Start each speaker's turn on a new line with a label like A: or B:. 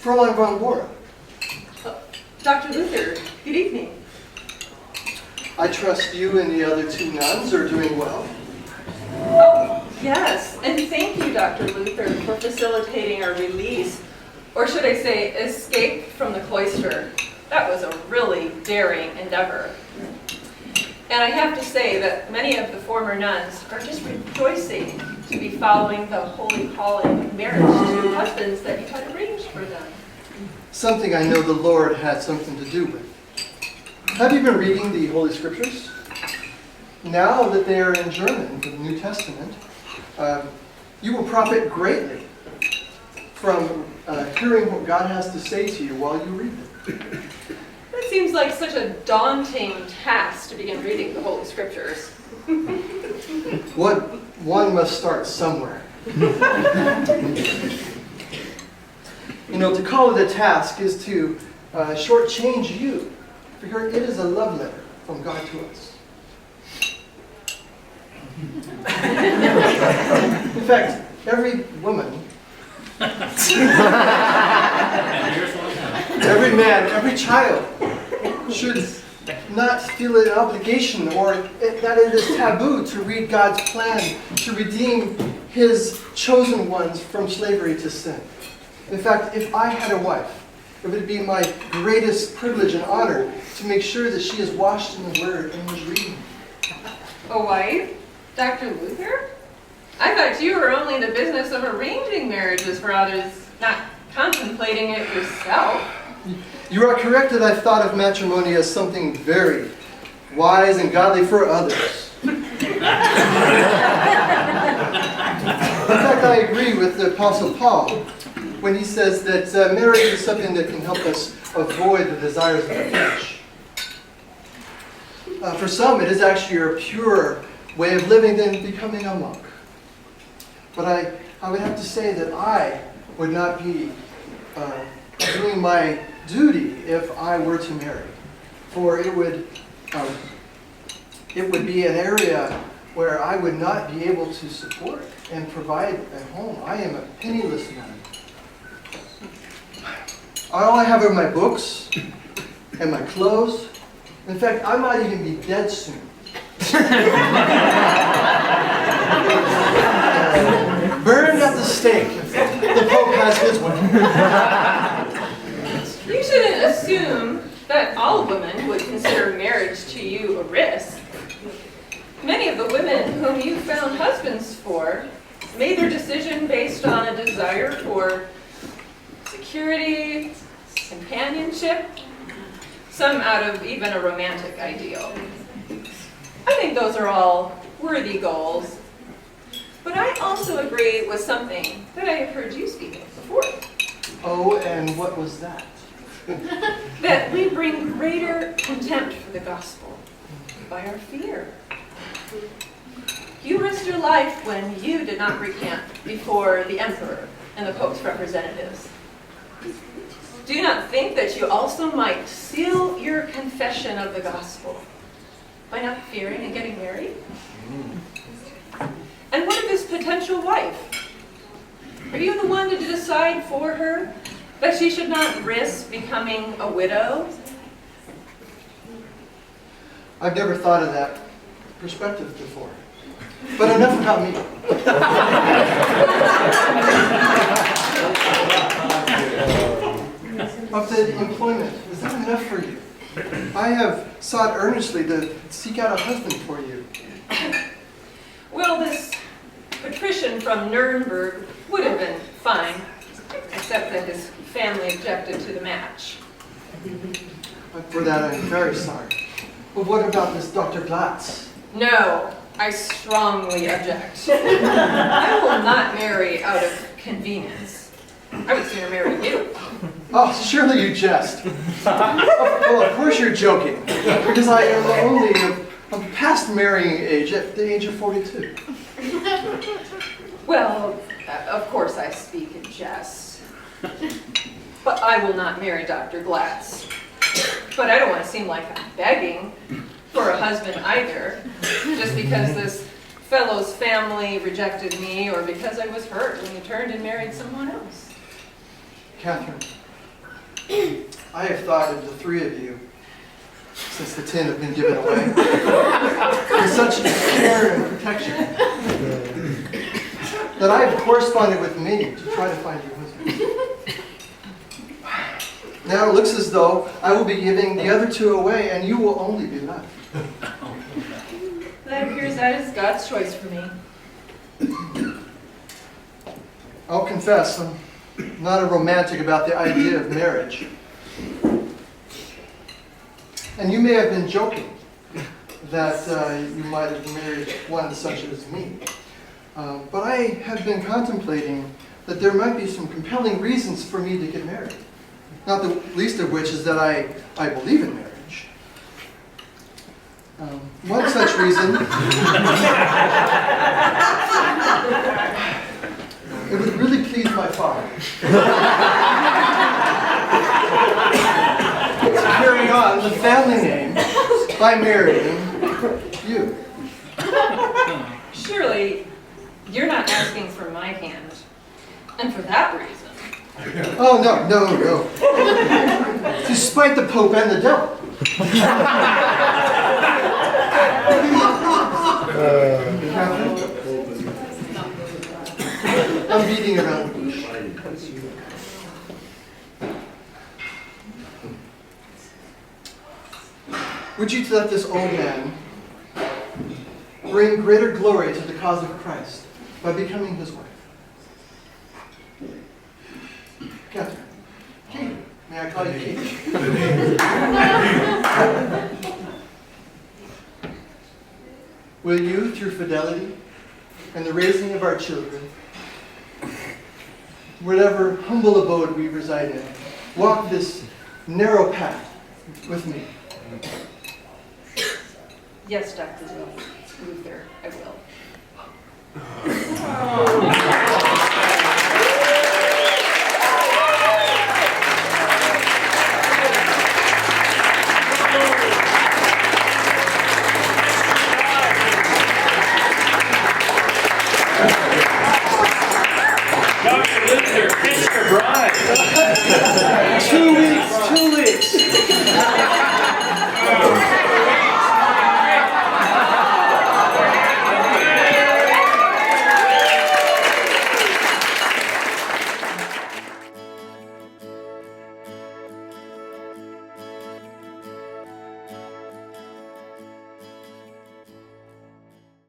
A: Katherina Von Bora.
B: Dr. Luther, good evening.
A: I trust you and the other two nuns are doing well.
B: Oh, yes, and thank you, Dr. Luther, for facilitating our release, or should I say, escape from the cloister. That was a really daring endeavor. And I have to say that many of the former nuns are just rejoicing to be following the holy calling of marriage to husbands that you had arranged for them.
A: Something I know the Lord had something to do with. Have you been reading the Holy Scriptures? Now that they are in German, the New Testament, you will profit greatly from hearing what God has to say to you while you read them.
B: That seems like such a daunting task to begin reading the Holy Scriptures.
A: One must start somewhere. You know, to call it a task is to shortchange you. For here it is a love letter from God to us. In fact, every woman, every man, every child should not feel an obligation or that it is taboo to read God's plan to redeem His chosen ones from slavery to sin. In fact, if I had a wife, it would be my greatest privilege and honor to make sure that she is washed in the Word and is reading.
B: A wife? Dr. Luther? I thought you were only in the business of arranging marriages for others, not contemplating it yourself.
A: You are correct that I thought of matrimony as something very wise and godly for others. In fact, I agree with the Apostle Paul when he says that marriage is something that can help us avoid the desires of the flesh. For some, it is actually a pure way of living than becoming a monk. But I would have to say that I would not be doing my duty if I were to marry. For it would be an area where I would not be able to support and provide a home. I am a penniless man. All I have are my books and my clothes. In fact, I might even be dead soon. Burned at the stake. The Pope has his way.
B: You shouldn't assume that all women would consider marriage to you a risk. Many of the women whom you found husbands for made their decision based on a desire for security, companionship, some out of even a romantic ideal. I think those are all worthy goals. But I also agree with something that I have heard you speak of before.
A: Oh, and what was that?
B: That we bring greater contempt for the gospel by our fear. You risked your life when you did not recant before the emperor and the Pope's representatives. Do you not think that you also might seal your confession of the gospel by not fearing and getting married? And what of his potential wife? Are you the one to decide for her that she should not risk becoming a widow?
A: I've never thought of that perspective before. But enough about me. Of the employment, is that enough for you? I have sought earnestly to seek out a husband for you.
B: Well, this patrician from Nuremberg would have been fine, except that his family objected to the match.
A: For that, I'm very sorry. But what about this Dr. Glatz?
B: No, I strongly object. I will not marry out of convenience. I would sooner marry you.
A: Oh, surely you jest. Well, of course you're joking, because I am only of past marrying age at the age of 42.
B: Well, of course I speak in jest. But I will not marry Dr. Glatz. But I don't want to seem like I'm begging for a husband either, just because this fellow's family rejected me or because I was hurt when he turned and married someone else.
A: Catherine, I have thought of the three of you since the 10 have been given away with such care and protection that I have corresponded with many to try to find your husband. Now it looks as though I will be giving the other two away and you will only be left.
B: That appears that is God's choice for me.
A: I'll confess, I'm not a romantic about the idea of marriage. And you may have been joking that you might have married one such as me. But I have been contemplating that there might be some compelling reasons for me to get married. Not the least of which is that I believe in marriage. One such reason, it would really please my father. Carrying on the family name by marrying you.
B: Surely, you're not asking for my hand. And for that reason.
A: Oh, no. To spite the Pope and the devil. I'm beating around the bush. Would you let this old man bring greater glory to the cause of Christ by becoming his wife? Catherine. Kate. May I call you Kate? Will you, through fidelity and the raising of our children, whatever humble abode we reside in, walk this narrow path with me?
B: Yes, Dr. Luther, I will.
C: Dr. Luther, kiss your bride.
A: 2 weeks.